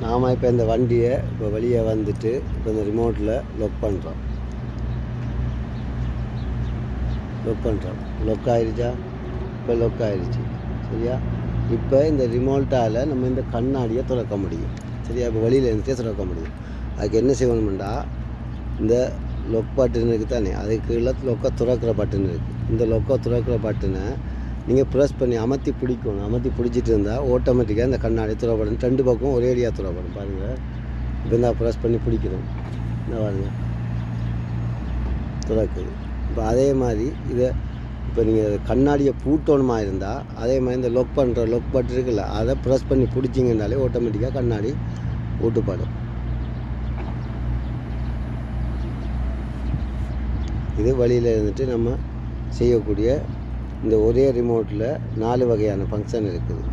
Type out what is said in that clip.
நாம் இப்போ இந்த வண்டியை இப்போ வெளியே வந்துட்டு இப்போ இந்த ரிமோட்டில் லொக் பண்ணுறோம். லொக் ஆகிடுச்சா? இப்போ லொக் ஆகிடுச்சு. சரியா? இப்போ இந்த ரிமோட்டால் நம்ம இந்த கண்ணாடியை திறக்க முடியும். சரியா? இப்போ வெளியில் இருந்துகிட்டே திறக்க முடியும். அதுக்கு என்ன செய்யணும்டா, இந்த லொக் பட்டன் இருக்குது தானே, அதுக்கு கீழே லொக்கை திறக்கிற பட்டன் இருக்குது. இந்த லொக்கை திறக்கிற பட்டனை நீங்கள் ப்ரெஸ் பண்ணி அமர்த்தி பிடிக்கணும். அமர்த்தி பிடிச்சிட்டு இருந்தால் ஆட்டோமேட்டிக்காக இந்த கண்ணாடி துறப்படும். 2 பக்கம் ஒரே அடியாக துறப்படும். பாருங்கள், இப்போ இந்த ப்ரெஸ் பண்ணி பிடிக்கணும். இந்த பாருங்கள் துறக்குது. இப்போ அதே மாதிரி இதை இப்போ நீங்கள் கண்ணாடியை பூட்டணுமா இருந்தால் அதே மாதிரி இந்த லொக் பண்ணுற லொக் பட்டன் இருக்குல்ல, அதை ப்ரெஸ் பண்ணி பிடிச்சிங்கன்னாலே ஆட்டோமேட்டிக்காக கண்ணாடி ஊட்டுப்படும். இது வழியில் இருந்துட்டு நம்ம செய்யக்கூடிய இந்த ஒரே ரிமோட்டில் 4 வகையான ஃபங்க்ஷன் இருக்குது.